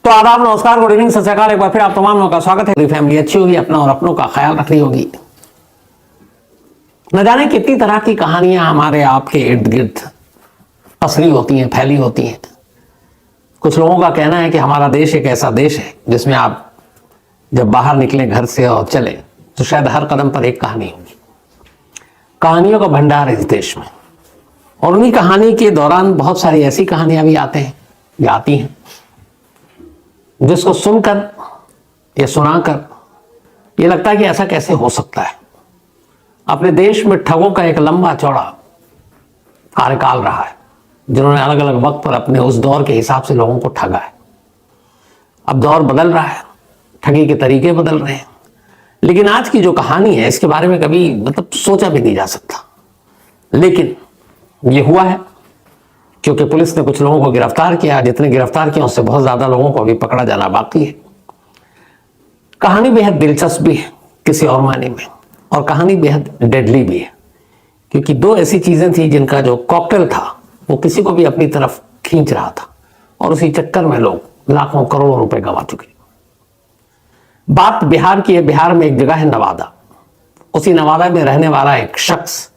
तो आदाब, नमस्कार, गुड इवनिंग, सत श्री अकाल। एक बार फिर आप तमाम लोगों का स्वागत है। पूरी फैमिली अच्छी होगी, अपना और अपनों का ख्याल रख रही होगी। न जाने कितनी तरह की कहानियां हमारे आपके इर्द गिर्द पसरी होती हैं, फैली होती हैं। कुछ लोगों का कहना है कि हमारा देश एक ऐसा देश है जिसमें आप जब बाहर निकले घर से और चले तो शायद हर कदम पर एक कहानी होगी। कहानियों का भंडार है इस देश में, और उन्हीं कहानी के दौरान बहुत सारी ऐसी कहानियां भी आते हैं या आती हैं जिसको सुनकर या सुनाकर ये लगता है कि ऐसा कैसे हो सकता है। अपने देश में ठगों का एक लंबा चौड़ा कार्यकाल रहा है, जिन्होंने अलग अलग वक्त पर अपने उस दौर के हिसाब से लोगों को ठगा है। अब दौर बदल रहा है, ठगी के तरीके बदल रहे हैं, लेकिन आज की जो कहानी है इसके बारे में कभी सोचा भी नहीं जा सकता। लेकिन ये हुआ है क्योंकि पुलिस ने कुछ लोगों को गिरफ्तार किया। जितने गिरफ्तार किए उससे बहुत ज्यादा लोगों को अभी पकड़ा जाना बाकी है। कहानी बेहद दिलचस्प भी है किसी और मायने में, और कहानी बेहद डेडली भी है, क्योंकि दो ऐसी चीजें थी जिनका जो कॉकटेल था वो किसी को भी अपनी तरफ खींच रहा था, और उसी चक्कर में लोग लाखों करोड़ों रुपए गंवा चुके। बात बिहार की है। बिहार में एक जगह है नवादा। उसी नवादा में रहने वाला एक शख्स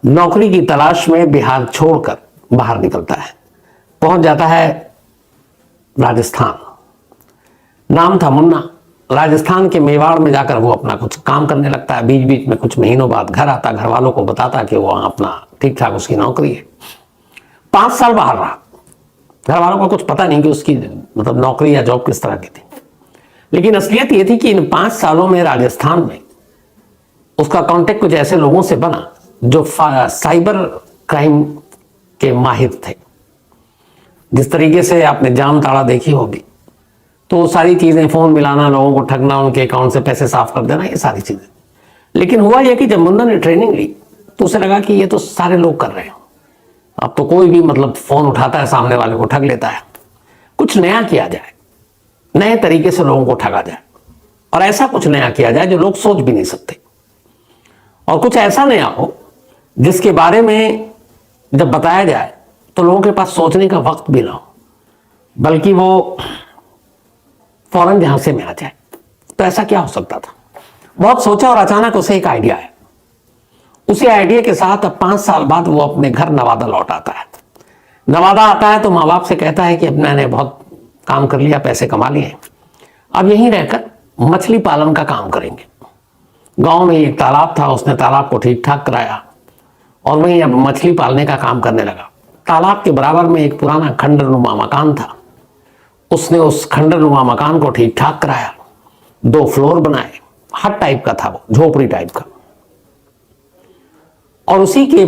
नौकरी की तलाश में बिहार छोड़कर बाहर निकलता है, पहुंच जाता है राजस्थान। नाम था मुन्ना। राजस्थान के मेवाड़ में जाकर वो अपना कुछ काम करने लगता है। बीच बीच में कुछ महीनों बाद घर आता, घर वालों को बताता कि वो वहां अपना ठीक ठाक उसकी नौकरी है। 5 साल बाहर रहा। घर वालों को कुछ पता नहीं कि उसकी नौकरी या जॉब किस तरह की थी, लेकिन असलियत ये थी कि इन 5 सालों में राजस्थान में उसका कांटेक्ट कुछ ऐसे लोगों से बना जो साइबर क्राइम के माहिर थे। जिस तरीके से आपने जाम ताड़ा देखी होगी, तो सारी चीजें, फोन मिलाना, लोगों को ठगना, उनके अकाउंट से पैसे साफ कर देना, ये सारी चीजें। लेकिन हुआ यह कि जब मुन्ना ने ट्रेनिंग ली तो उसे लगा कि ये तो सारे लोग कर रहे हैं। अब तो कोई भी फोन उठाता है, सामने वाले को ठग लेता है। कुछ नया किया जाए, नए तरीके से लोगों को ठगा जाए, और ऐसा कुछ नया किया जाए जो लोग सोच भी नहीं सकते, और कुछ ऐसा नया हो जिसके बारे में जब बताया जाए तो लोगों के पास सोचने का वक्त भी ना हो, बल्कि वो फौरन झांसे में आ जाए। तो ऐसा क्या हो सकता था? बहुत सोचा और अचानक उसे एक आइडिया है। उसी आइडिया के साथ अब 5 साल बाद वो अपने घर नवादा लौट आता है। नवादा आता है तो माँ बाप से कहता है कि अब मैंने बहुत काम कर लिया, पैसे कमा लिए, अब यहीं रहकर मछली पालन का काम करेंगे। गांव में एक तालाब था, उसने तालाब को ठीक ठाक कराया और वहीं अब मछली पालने का काम करने लगा। तालाब के बराबर में एक पुराना खंडरनुमा मकान था। उसने उस खंडरनुमा मकान को ठीक ठाक कराया, 2 फ्लोर बनाए। हट टाइप का था वो, झोपड़ी टाइप का, और उसी के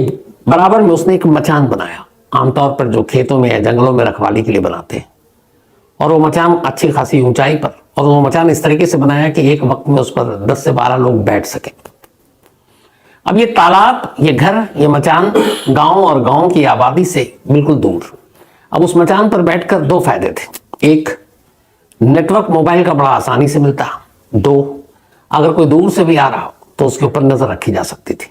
बराबर में उसने एक मचान बनाया। आमतौर पर जो खेतों में या जंगलों में रखवाली के लिए बनाते हैं, और वो मचान अच्छी खासी ऊंचाई पर, और वो मचान इस तरीके से बनाया कि एक वक्त में उस पर 10 से 12 लोग बैठ सके। अब ये तालाब, ये घर, ये मचान गांव और गांव की आबादी से बिल्कुल दूर। अब उस मचान पर बैठकर 2 फायदे थे। एक, नेटवर्क मोबाइल का बड़ा आसानी से मिलता। 2, अगर कोई दूर से भी आ रहा हो तो उसके ऊपर नजर रखी जा सकती थी,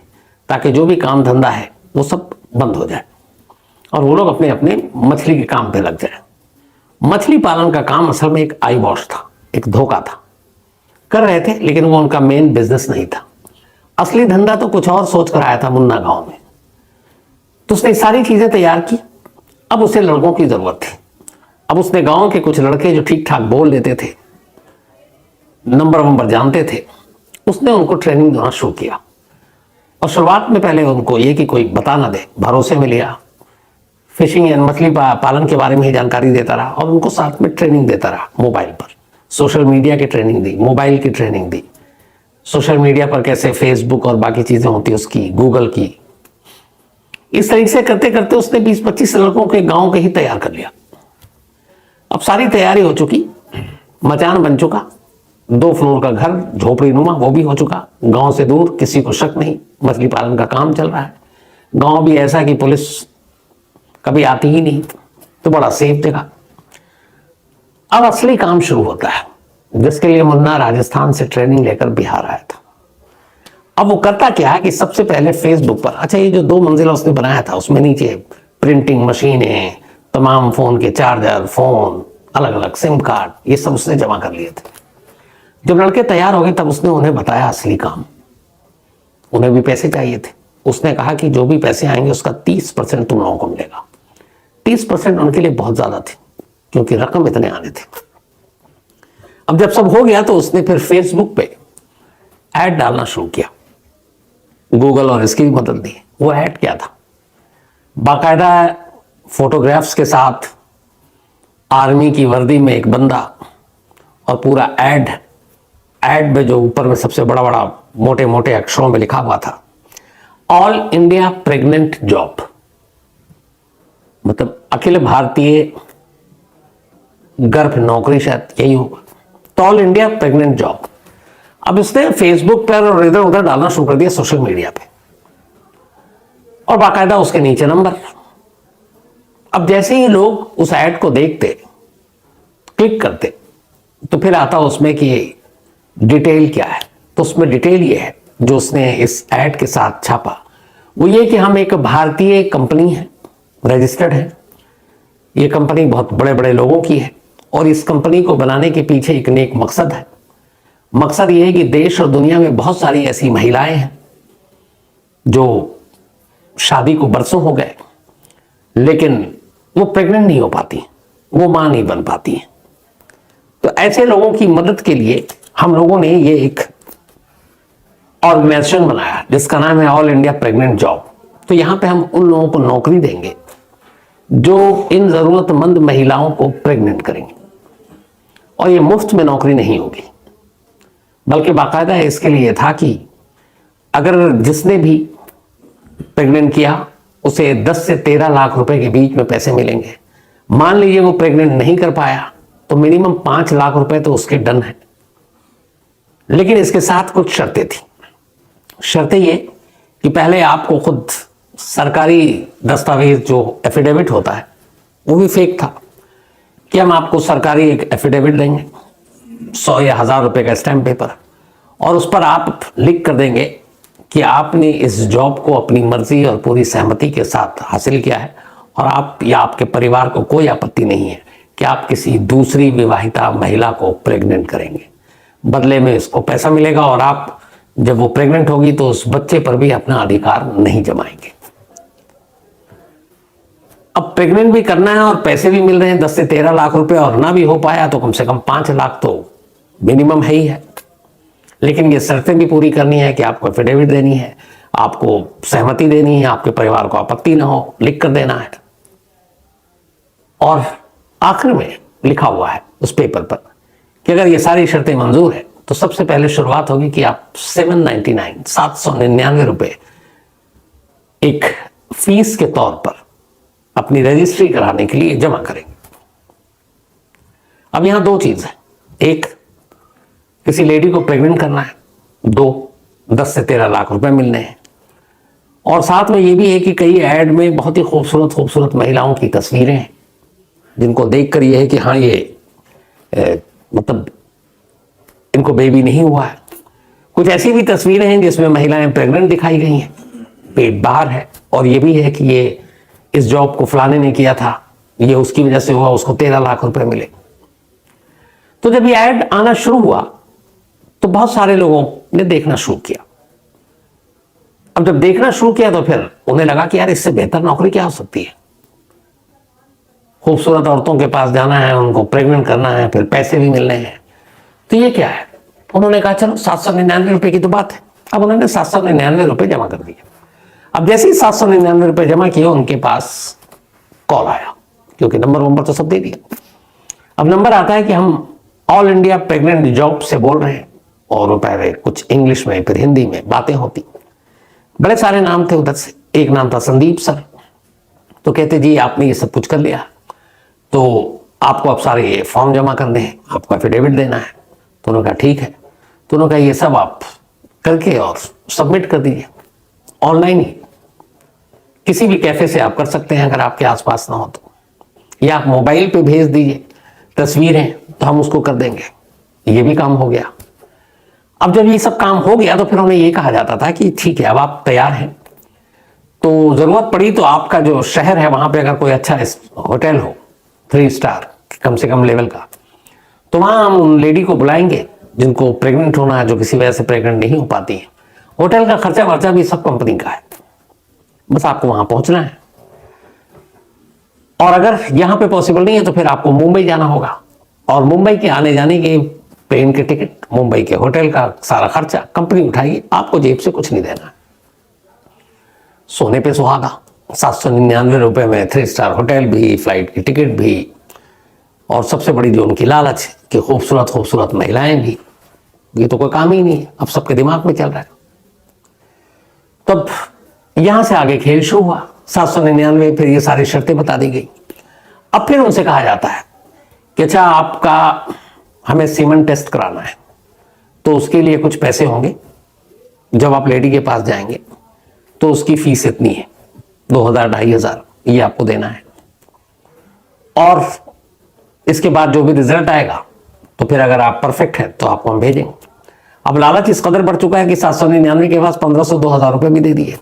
ताकि जो भी काम धंधा है वो सब बंद हो जाए और वो लोग अपने अपने मछली के काम पे लग जाए। मछली पालन का काम असल में एक आई वॉश था, एक धोखा था। कर रहे थे, लेकिन वो उनका मेन बिजनेस नहीं था। असली धंधा तो कुछ और सोच कर आया था मुन्ना गांव में। तो उसने सारी चीजें तैयार की। अब उसे लड़कों की जरूरत थी। अब उसने गांव के कुछ लड़के जो ठीक ठाक बोल लेते थे, नंबर जानते थे, उसने उनको ट्रेनिंग देना शुरू किया। और शुरुआत में पहले उनको ये कि कोई बता ना दे, भरोसे में लिया। फिशिंग या मछली पालन के बारे में ही जानकारी देता रहा, और उनको साथ में ट्रेनिंग देता रहा। मोबाइल पर सोशल मीडिया की ट्रेनिंग दी, मोबाइल की ट्रेनिंग दी, सोशल मीडिया पर कैसे फेसबुक और बाकी चीजें होती है उसकी, गूगल की। इस तरीके से करते करते उसने 20-25 लड़कों के गांव के ही तैयार कर लिया। अब सारी तैयारी हो चुकी, मचान बन चुका, 2 फ्लोर का घर झोपड़ी नुमा वो भी हो चुका। गांव से दूर, किसी को शक नहीं, मछली पालन का काम चल रहा है। गांव भी ऐसा कि पुलिस कभी आती ही नहीं, तो बड़ा सेफ जगह। अब असली काम शुरू होता है, जिसके लिए मुन्ना राजस्थान से ट्रेनिंग लेकर बिहार आया था। अब वो करता क्या है कि सबसे पहले फेसबुक पर, अच्छा ये जो 2 मंजिला उसने बनाया था उसमें नीचे प्रिंटिंग मशीनें, तमाम फोन के चार्जर, फोन, अलग अलग सिम कार्ड, ये सब उसने जमा कर लिए थे। जब लड़के तैयार हो गए तब उसने उन्हें बताया असली काम। उन्हें भी पैसे चाहिए थे। उसने कहा कि जो भी पैसे आएंगे उसका 30% तुम लोगों को मिलेगा। 30% उनके लिए बहुत ज्यादा थे, क्योंकि रकम इतने आने थे। अब जब सब हो गया तो उसने फिर फेसबुक पे ऐड डालना शुरू किया। गूगल और इसकी भी मदद दी। वो ऐड क्या था? बाकायदा फोटोग्राफ्स के साथ आर्मी की वर्दी में एक बंदा, और पूरा ऐड में जो ऊपर में सबसे बड़ा बड़ा मोटे मोटे अक्षरों में लिखा हुआ था, ऑल इंडिया प्रेग्नेंट जॉब, मतलब अखिल भारतीय गर्भ नौकरी, शायद यही होगा। तो ऑल इंडिया प्रेग्नेंट जॉब। अब इसने फेसबुक पर और इधर उधर डालना शुरू कर दिया, सोशल मीडिया पे, और बाकायदा उसके नीचे नंबर। अब जैसे ही लोग उस ऐड को देखते, क्लिक करते, तो फिर आता उसमें कि डिटेल क्या है। तो उसमें डिटेल ये है जो उसने इस ऐड के साथ छापा, वो ये कि हम एक भारतीय कंपनी है, रजिस्टर्ड है। ये कंपनी बहुत बड़े बड़े लोगों की है, और इस कंपनी को बनाने के पीछे एक नेक मकसद है। मकसद ये है कि देश और दुनिया में बहुत सारी ऐसी महिलाएं हैं जो शादी को बरसों हो गए, लेकिन वो प्रेग्नेंट नहीं हो पाती, वो मां नहीं बन पाती हैं। तो ऐसे लोगों की मदद के लिए हम लोगों ने ये एक ऑर्गेनाइजेशन बनाया जिसका नाम है ऑल इंडिया प्रेग्नेंट जॉब। तो यहां पे हम उन लोगों को नौकरी देंगे जो इन जरूरतमंद महिलाओं को प्रेग्नेंट करेंगे, और ये मुफ्त में नौकरी नहीं होगी, बल्कि बाकायदा इसके लिए था कि अगर जिसने भी प्रेग्नेंट किया उसे 10 से 13 लाख रुपए के बीच में पैसे मिलेंगे। मान लीजिए वो प्रेग्नेंट नहीं कर पाया तो मिनिमम 5 लाख रुपए तो उसके डन है। लेकिन इसके साथ कुछ शर्तें थी। शर्तें ये कि पहले आपको खुद सरकारी दस्तावेज जो एफिडेविट होता है वो भी फेक था, कि हम आपको सरकारी एक एफिडेविट देंगे 100 या 1000 रुपए का स्टैम्प पेपर, और उस पर आप लिख कर देंगे कि आपने इस जॉब को अपनी मर्जी और पूरी सहमति के साथ हासिल किया है, और आप या आपके परिवार को कोई आपत्ति नहीं है कि आप किसी दूसरी विवाहिता महिला को प्रेग्नेंट करेंगे। बदले में इसको पैसा मिलेगा, और आप जब वो प्रेग्नेंट होगी तो उस बच्चे पर भी अपना अधिकार नहीं जमाएंगे। अब प्रेग्नेंट भी करना है और पैसे भी मिल रहे हैं 10 से 13 लाख रुपए, और ना भी हो पाया तो कम से कम 5 लाख तो मिनिमम है ही है। लेकिन ये शर्तें भी पूरी करनी है कि आपको एफिडेविट देनी है, आपको सहमति देनी है, आपके परिवार को आपत्ति ना हो, लिख कर देना है। और आखिर में लिखा हुआ है उस पेपर पर कि अगर ये सारी शर्तें मंजूर है तो सबसे पहले शुरुआत होगी कि आप 799 रुपए एक फीस के तौर पर अपनी रजिस्ट्री कराने के लिए जमा करेंगे। अब यहां 2 चीज है, एक किसी लेडी को प्रेग्नेंट करना है, 2 10 से 13 लाख रुपए मिलने हैं, और साथ में ये भी है कि कई ऐड में बहुत ही खूबसूरत महिलाओं की तस्वीरें हैं जिनको देखकर ये है कि हाँ ये मतलब इनको बेबी नहीं हुआ है। कुछ ऐसी भी तस्वीरें हैं जिसमें महिलाएं प्रेग्नेंट दिखाई गई हैं, पेट बाहर है, और ये भी है कि ये इस जॉब को फलाने ने किया था, ये उसकी वजह से हुआ, उसको 13 लाख रुपए मिले। तो जब ये ऐड आना शुरू हुआ तो बहुत सारे लोगों ने देखना शुरू किया। अब जब देखना शुरू किया तो फिर उन्हें लगा कि यार इससे बेहतर नौकरी क्या हो सकती है। खूबसूरत औरतों के पास जाना है, उनको प्रेग्नेंट करना है, फिर पैसे भी मिलने हैं, तो ये क्या है। उन्होंने कहा चलो 799 रुपए की तो बात है। अब उन्होंने 799 रुपए जमा कर दिए। अब जैसे ही 799 रुपए जमा किए उनके पास कॉल आया, क्योंकि नंबर तो सब दे दिया। अब नंबर आता है कि हम ऑल इंडिया प्रेग्नेंट जॉब से बोल रहे हैं, और वो पहले कुछ इंग्लिश में फिर हिंदी में बातें होती। बड़े सारे नाम थे उधर से। एक नाम था संदीप सर। तो कहते जी आपने ये सब कुछ कर लिया तो आपको अब सारे ये फॉर्म जमा करने हैं, आपको एफिडेविट देना है। तो उन्होंने कहा ठीक है। तो उन्होंने कहा ये सब आप करके और सबमिट कर दीजिए ऑनलाइन ही, किसी भी कैफे से आप कर सकते हैं अगर आपके आसपास ना हो तो, या आप मोबाइल पे भेज दीजिए तस्वीरें तो हम उसको कर देंगे। ये भी काम हो गया। अब जब ये सब काम हो गया तो फिर उन्हें ये कहा जाता था कि ठीक है अब आप तैयार हैं, तो जरूरत पड़ी तो आपका जो शहर है वहां पे अगर कोई अच्छा होटल हो 3 स्टार कम से कम लेवल का, तो वहां हम उन लेडी को बुलाएंगे जिनको प्रेग्नेंट होना है, जो किसी वजह से प्रेग्नेंट नहीं हो पाती है। होटल का खर्चा वर्चा भी सब कंपनी का है, बस आपको वहां पहुंचना है। और अगर यहां पे पॉसिबल नहीं है तो फिर आपको मुंबई जाना होगा, और मुंबई के आने जाने के ट्रेन के टिकट, मुंबई के होटल का सारा खर्चा कंपनी उठाएगी, आपको जेब से कुछ नहीं देना। सोने पे सुहागा, 799 रुपए में 3 स्टार होटल भी, फ्लाइट की टिकट भी, और सबसे बड़ी जो उनकी लालच कि खूबसूरत खूबसूरत महिलाएं भी। ये तो कोई काम ही नहीं है, अब सबके दिमाग में चल रहा है। तब यहां से आगे खेल शुरू हुआ। 799 फिर ये सारी शर्तें बता दी गई। अब फिर उनसे कहा जाता है कि अच्छा आपका हमें सीमन टेस्ट कराना है, तो उसके लिए कुछ पैसे होंगे। जब आप लेडी के पास जाएंगे तो उसकी फीस इतनी है, 2000-2500 ये आपको देना है, और इसके बाद जो भी रिजल्ट आएगा तो फिर अगर आप परफेक्ट हैं तो आपको हम भेजेंगे। अब लालच इस कदर बढ़ चुका है कि 799 के पास 1500-2000 रुपए भी दे दिए।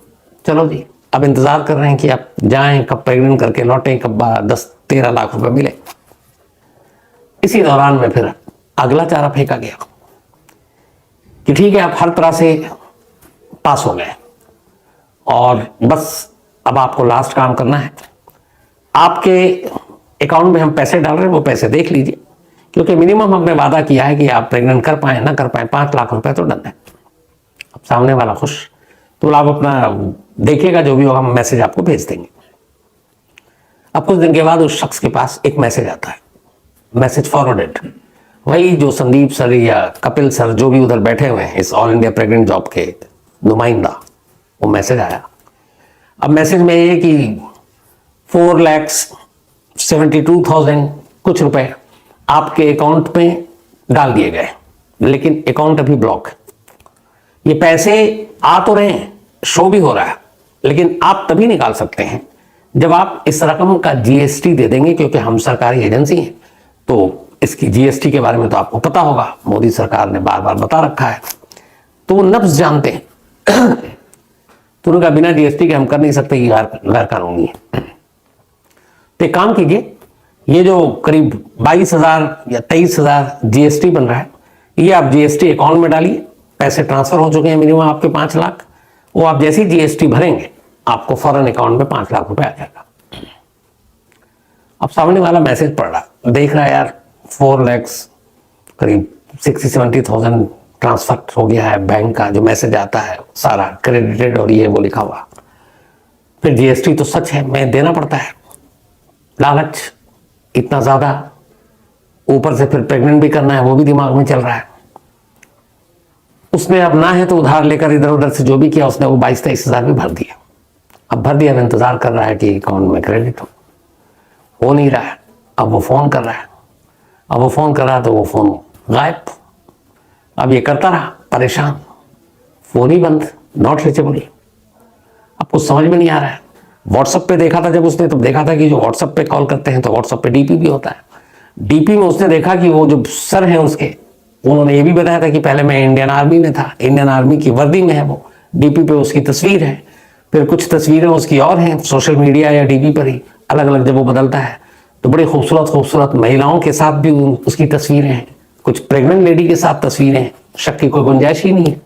चलो जी, अब इंतजार कर रहे हैं कि आप जाएं, कब प्रेग्नेंट करके लौटें, कब 10-13 लाख रुपए मिले। इसी दौरान में फिर अगला चारा फेंका गया कि ठीक है, आप हर तरह से पास हो गए और बस अब आपको लास्ट काम करना है। आपके अकाउंट में हम पैसे डाल रहे हैं, वो पैसे देख लीजिए, क्योंकि मिनिमम हमने वादा किया है कि आप प्रेग्नेंट कर पाए ना कर पाए, 5 लाख रुपए तो डन है। अब सामने वाला खुश, तो आप अपना देखिएगा, जो भी होगा हम मैसेज आपको भेज देंगे। अब कुछ दिन के बाद उस शख्स के पास एक मैसेज आता है, मैसेज फॉरवर्डेड। वही जो संदीप सर या कपिल सर जो भी उधर बैठे हुए हैं इस ऑल इंडिया प्रेग्नेंट जॉब के नुमाइंदा, वो मैसेज आया। अब मैसेज में ये कि 4,72,000 कुछ रुपए आपके अकाउंट में डाल दिए गए, लेकिन अकाउंट अभी ब्लॉक है। ये पैसे आ तो रहे हैं, शो भी हो रहा है, लेकिन आप तभी निकाल सकते हैं जब आप इस रकम का जीएसटी दे देंगे, क्योंकि हम सरकारी एजेंसी हैं तो इसकी जीएसटी के बारे में तो आपको पता होगा, मोदी सरकार ने बार बार बता रखा है, तो वो नफ्स जानते हैं। तो उनका बिना जीएसटी के हम कर नहीं सकते, कि गैर कानूनी है। तो एक काम कीजिए, ये जो करीब 22,000 या 23,000 जीएसटी बन रहा है, ये आप जीएसटी अकाउंट में डालिए। पैसे ट्रांसफर हो चुके हैं मिनिमम आपके 5 लाख, वो आप जैसे ही जीएसटी भरेंगे आपको फौरन अकाउंट में 5 लाख रुपए आ जाएगा। अब सामने वाला मैसेज पढ़ रहा, देख रहा है यार 4 लाख करीब 60-70,000 ट्रांसफर हो गया है। बैंक का जो मैसेज आता है सारा क्रेडिटेड और ये वो लिखा हुआ। फिर जीएसटी तो सच है, मैं देना पड़ता है। लालच इतना ज्यादा, ऊपर से फिर प्रेग्नेंट भी करना है, वो भी दिमाग में चल रहा है। उसने अब ना है तो उधार लेकर इधर उधर से जो भी किया उसने, वो 22-23 हजार भी भर दिया। अब भर दिया, अब इंतजार कर रहा है कि अकाउंट में क्रेडिट हो नहीं रहा है। अब वो फोन कर रहा है, अब वो फोन कर रहा है तो वो फोन गायब। अब ये करता रहा परेशान, फोन ही बंद, नॉट रीचेबल। अब कुछ समझ में नहीं आ रहा है। व्हाट्सएप पे देखा था जब उसने, तब देखा था कि जो व्हाट्सएप पे कॉल करते हैं तो व्हाट्सएप पे डीपी भी होता है। डीपी में उसने देखा कि वो जो सर हैं उसके, उन्होंने ये भी बताया था कि पहले मैं इंडियन आर्मी में था, इंडियन आर्मी की वर्दी में है वो। डीपी पे उसकी तस्वीर है, फिर कुछ तस्वीरें उसकी और हैं सोशल मीडिया या डीपी पर ही, अलग अलग जब वो बदलता है तो बड़ी खूबसूरत खूबसूरत महिलाओं के साथ भी उसकी तस्वीरें हैं, कुछ प्रेग्नेंट लेडी के साथ तस्वीरें हैं। शक की कोई गुंजाइश ही नहीं है।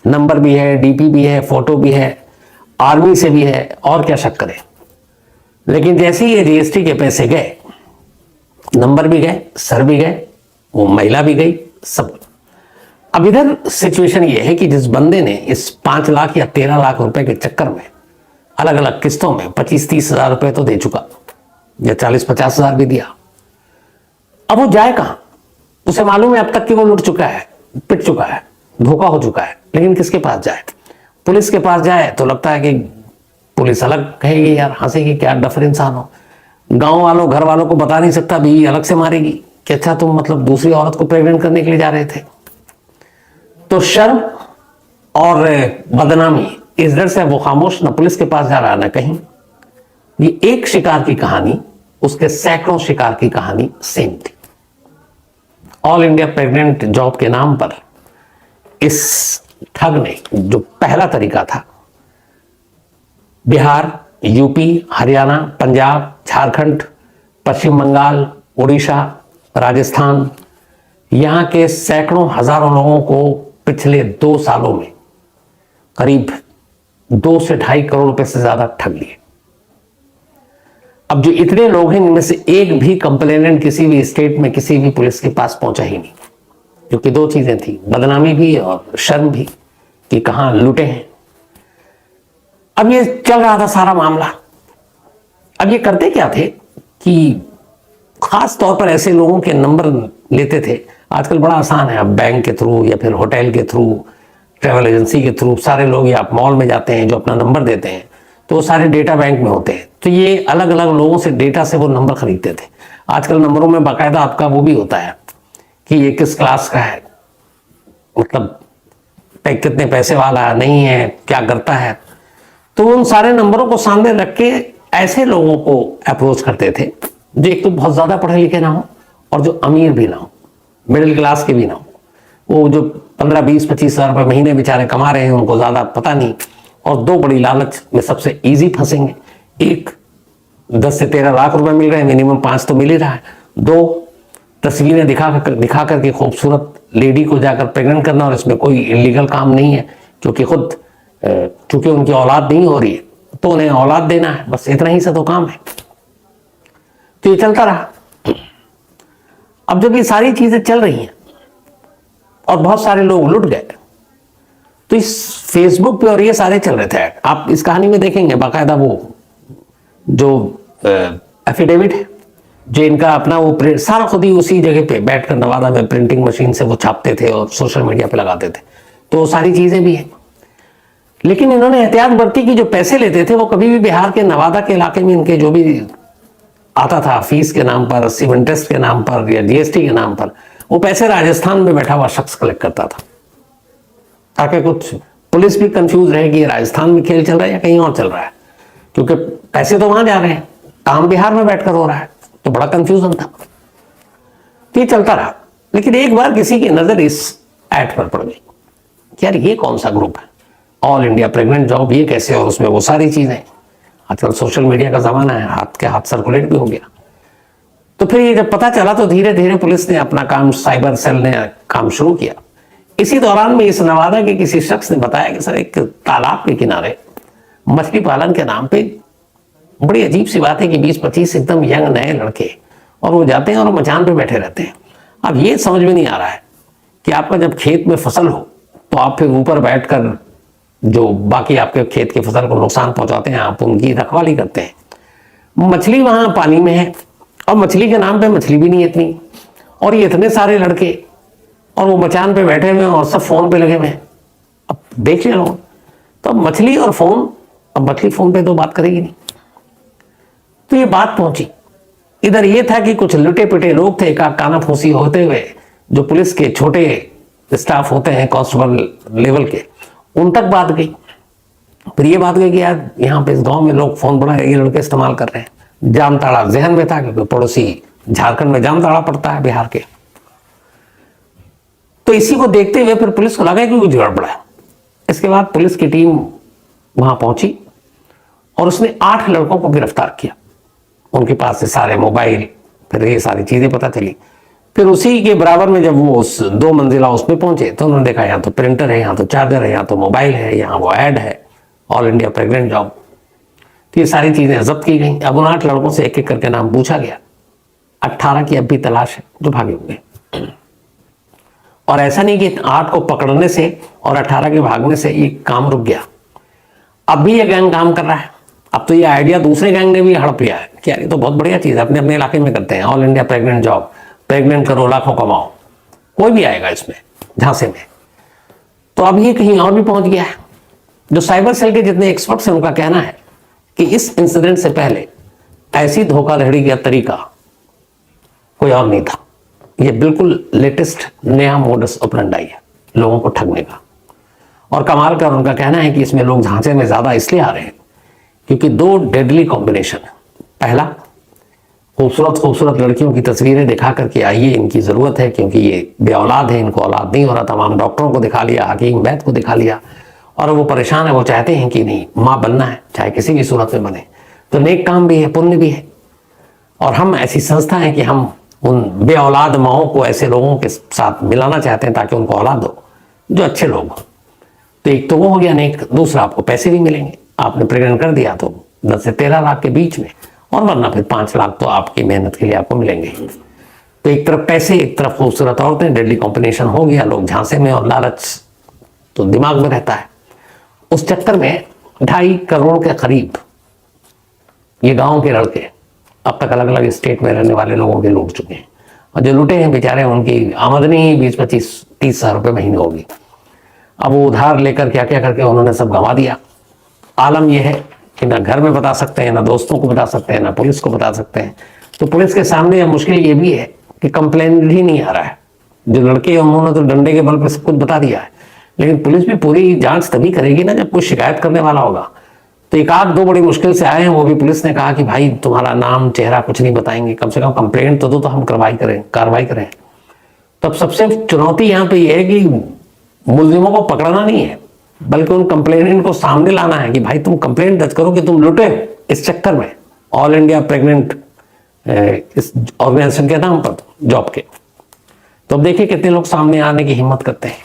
नंबर भी है, डीपी भी है, फोटो भी है, आर्मी से भी है, और क्या शक करे। लेकिन जैसे ही ये जीएसटी के पैसे गए, नंबर भी गए, सर भी गए, वो महिला भी गई, सब। अब इधर सिचुएशन ये है कि जिस बंदे ने इस 5 लाख या 13 लाख रुपए के चक्कर में अलग अलग किस्तों में 25-30 हजार रुपए तो दे चुका, या 40-50 हजार भी दिया, अब वो जाए कहां? उसे मालूम है अब तक कि वो लुट चुका है, पिट चुका है, धोखा हो चुका है, लेकिन किसके पास जाए? पुलिस के पास जाए तो लगता है कि पुलिस अलग कहेगी, यार हंसेगी, क्या डफर इंसान हो। गांव वालों, घर वालों को बता नहीं सकता, बीवी अलग से मारेगी कि अच्छा तुम मतलब दूसरी औरत को प्रेग्नेंट करने के लिए जा रहे थे। तो शर्म और बदनामी, इस डर से वो खामोश, न पुलिस के पास जा रहा न कहीं। ये एक शिकार की कहानी उसके सैकड़ों शिकार की कहानी सेम थी। ऑल इंडिया प्रेग्नेंट जॉब के नाम पर इस ठग ने, जो पहला तरीका था, बिहार, यूपी, हरियाणा, पंजाब, झारखंड, पश्चिम बंगाल, उड़ीसा, राजस्थान, यहाँ के सैकड़ों हजारों लोगों को पिछले 2 सालों में करीब 2 से 2.5 करोड़ रुपए से ज्यादा ठग लिए। अब जो इतने लोग हैं, इनमें से एक भी कंप्लेनेंट किसी भी स्टेट में किसी भी पुलिस के पास पहुंचा ही नहीं, क्योंकि 2 चीजें थी, बदनामी भी और शर्म भी कि कहां लूटे हैं। अब ये चल रहा था सारा मामला। अब ये करते क्या थे कि खास तौर पर ऐसे लोगों के नंबर लेते थे। आजकल बड़ा आसान है, अब बैंक के थ्रू या फिर होटल के थ्रू, ट्रैवल एजेंसी के थ्रू सारे लोग, या आप मॉल में जाते हैं जो अपना नंबर देते हैं तो वो सारे डेटा बैंक में होते हैं, तो ये अलग अलग लोगों से डेटा से वो नंबर खरीदते थे। आजकल नंबरों में बाकायदा आपका वो भी होता है कि ये किस क्लास का है, मतलब कितने पैसे वाला है, नहीं है, क्या करता है। तो उन सारे नंबरों को सामने रख के ऐसे लोगों को अप्रोच करते थे जो एक तो बहुत ज्यादा पढ़े लिखे ना हो और जो अमीर भी ना हो, मिडिल क्लास के भी ना हो। वो जो 15, 20, 25 हजार रुपए महीने बेचारे कमा रहे हैं, उनको ज्यादा पता नहीं, और 2 बड़ी लालच में सबसे इजी फंसेंगे। एक, 10 से 13 लाख रुपए मिल रहे हैं, मिनिमम 5 तो मिल ही रहा है। 2, तस्वीरें दिखा करके खूबसूरत लेडी को जाकर प्रेग्नेंट करना, और इसमें कोई इलीगल काम नहीं है, क्योंकि खुद चूंकि उनकी औलाद नहीं हो रही है तो उन्हें औलाद देना है, बस इतना ही सा तो काम है। तो ये चलता रहा। अब जब ये सारी चीजें चल रही हैं और बहुत सारे लोग लुट गए, तो इस फेसबुक पे और ये सारे चल रहे थे। आप इस कहानी में देखेंगे बाकायदा वो जो एफिडेविट है, जो इनका अपना वो प्रिंट सारा खुद ही उसी जगह पे बैठकर नवादा में प्रिंटिंग मशीन से वो छापते थे और सोशल मीडिया पे लगाते थे, तो वो सारी चीजें भी हैं। लेकिन इन्होंने एहतियात बरती कि जो पैसे लेते थे वो कभी भी बिहार के नवादा के इलाके में इनके जो भी आता था फीस के नाम पर, सिव इंटरेस्ट के नाम पर या जीएसटी के नाम पर, वो पैसे राजस्थान में बैठा हुआ शख्स कलेक्ट करता था, ताकि कुछ पुलिस भी कंफ्यूज रहे कि राजस्थान में खेल चल रहा है या कहीं और चल रहा है, क्योंकि पैसे तो वहां जा रहे हैं, काम बिहार में बैठकर हो रहा है, तो बड़ा कंफ्यूजन था। तो ये चलता रहा। लेकिन एक बार किसी की नजर इस ऐड पर पड़ गई कि यार ये कौन सा ग्रुप है, ऑल इंडिया प्रेग्नेंट जॉब, ये कैसे, और उसमें वो सारी चीजें। आजकल सोशल मीडिया का जमाना है, हाथ के हाथ सर्कुलेट भी हो गया। तो फिर ये जब पता चला तो धीरे धीरे पुलिस ने अपना काम, साइबर सेल ने काम शुरू किया। इसी दौरान में इस नवादा के किसी शख्स ने बताया कि सर एक तालाब के किनारे मछली पालन के नाम पे, बड़ी अजीब सी बात है कि 20-25 एकदम यंग नए लड़के, और वो जाते हैं और मचान पे बैठे रहते हैं। अब ये समझ में नहीं आ रहा है कि आपका जब खेत में फसल हो तो आप फिर ऊपर बैठकर जो बाकी आपके खेत की फसल को नुकसान पहुंचाते हैं, आप उनकी रखवाली करते हैं। मछली वहां पानी में है और मछली के नाम पे मछली भी नहीं इतनी, और ये इतने सारे लड़के और वो मचान पे बैठे हुए और सब फोन पे लगे हुए हैं। अब देख ले लो, तो अब मछली और फोन, अब मछली फोन पे तो बात करेगी नहीं। तो ये बात पहुंची इधर, ये था कि कुछ लुटे पिटे लोग थे, का कानाफूसी होते हुए जो पुलिस के छोटे स्टाफ होते हैं कांस्टेबल लेवल के, उन तक बात गई। फिर ये बात गई कि यार यहाँ पे इस गांव में लोग फोन बड़ा ये लड़के इस्तेमाल कर रहे हैं। जामताड़ा जहन में था, क्योंकि पड़ोसी झारखंड में जामताड़ा पड़ता है बिहार के। तो इसी को देखते हुए फिर पुलिस को लगा कि कुछ गड़बड़ है। इसके बाद पुलिस की टीम वहां पहुंची और उसने 8 लड़कों को गिरफ्तार किया। उनके पास से सारे मोबाइल, फिर ये सारी चीजें पता चली। फिर उसी के बराबर में जब वो उस 2 मंजिला उसमें पहुंचे तो उन्होंने देखा यहाँ तो प्रिंटर है, यहाँ तो चार्जर है, यहाँ तो मोबाइल है, यहाँ वो ऐड है, ऑल इंडिया प्रेग्नेंट जॉब। तो ये सारी चीजें जब्त की गई। अब उन 8 लड़कों से एक एक करके नाम पूछा गया। 18 की अब भी तलाश है जो भागे हुए। और ऐसा नहीं कि 8 को पकड़ने से और 18 के भागने से ये काम रुक गया, अब भी ये गैंग काम कर रहा है। अब तो ये आइडिया दूसरे गैंग ने भी हड़प लिया है कि यार ये तो बहुत बढ़िया चीज है, अपने अपने इलाके में करते हैं, all India pregnant job, pregnant करो लाखों कमाओ, कोई भी आएगा इसमें झांसे में। तो अब ये कहीं और भी पहुंच गया है। जो साइबर सेल के जितने एक्सपर्ट्स हैं उनका कहना है कि इस इंसिडेंट से पहले ऐसी धोखाधड़ी का तरीका कोई और नहीं था। ये बिल्कुल लेटेस्ट नया मोडस ऑपरेंडी है लोगों को ठगने का। और कमाल का उनका कहना है कि इसमें लोग झांसे में ज्यादा इसलिए आ रहे हैं क्योंकि 2 डेडली कॉम्बिनेशन है। पहला, खूबसूरत खूबसूरत लड़कियों की तस्वीरें दिखा करके आइए, इनकी जरूरत है क्योंकि ये बे औलाद है, इनको औलाद नहीं हो रहा। तमाम डॉक्टरों को दिखा लिया, हकीम वैद्य को दिखा लिया, और वो परेशान है, वो चाहते हैं कि नहीं माँ बनना है, चाहे किसी भी सूरत में बने। तो नेक काम भी है, पुण्य भी है, और हम ऐसी संस्था है कि हम उन बेऔलाद माओं को ऐसे लोगों के साथ मिलाना चाहते हैं ताकि उनको औलाद हो जो अच्छे लोग हों। तो एक तो वो हो गया, नहीं दूसरा आपको पैसे भी मिलेंगे, आपने प्रेग्नेंट कर दिया तो 10 से 13 लाख के बीच में, और वरना फिर 5 लाख तो आपकी मेहनत के लिए आपको मिलेंगे। तो एक तरफ पैसे, एक तरफ खूबसूरत औरतें, डेडली कॉम्बिनेशन हो गया। लोग झांसे में, और लालच तो दिमाग में रहता है। उस चक्कर में 2.5 करोड़ के करीब ये गांव के लड़के अब तक अलग अलग स्टेट में रहने वाले लोगों के लूट चुके हैं। और जो लूटे हैं बेचारे, उनकी आमदनी 20-25-30 हज़ार रुपये महीने होगी। अब वो उधार लेकर क्या क्या करके उन्होंने सब गंवा दिया। आलम यह है कि ना घर में बता सकते हैं, ना दोस्तों को बता सकते हैं, ना पुलिस को बता सकते हैं। तो पुलिस के सामने यह मुश्किल ये भी है कि कंप्लेन ही नहीं आ रहा है। जो लड़के उन्होंने तो डंडे के बल पर सब कुछ बता दिया है, लेकिन पुलिस भी पूरी जांच तभी करेगी ना जब कोई शिकायत करने वाला होगा। तो 1-2 बड़ी मुश्किल से आए हैं, वो भी पुलिस ने कहा कि भाई तुम्हारा नाम चेहरा कुछ नहीं बताएंगे, कम से कम कंप्लेंट तो दो, तो हम कार्रवाई करें। तब सबसे चुनौती यहाँ पे ये है कि मुल्जिमों को पकड़ना नहीं है, बल्कि उन कंप्लेनेंट को सामने लाना है कि भाई तुम कंप्लेंट दर्ज करो कि तुम लुटे इस चक्कर में, ऑल इंडिया प्रेग्नेंट इस ऑर्गेनाइजेशन के नाम पर जॉब के। तो अब देखिए कितने लोग सामने आने की हिम्मत करते हैं।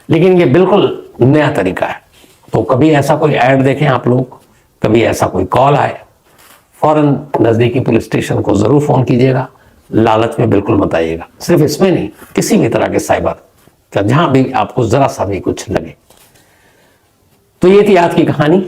लेकिन ये बिल्कुल नया तरीका है। तो कभी ऐसा कोई ऐड देखें आप लोग, कभी ऐसा कोई कॉल आए, फौरन नजदीकी पुलिस स्टेशन को जरूर फोन कीजिएगा। लालच में बिल्कुल मत आइएगा। सिर्फ इसमें नहीं, किसी भी तरह के साइबर का जहां भी आपको जरा सा भी कुछ लगे। तो ये थी आज की कहानी।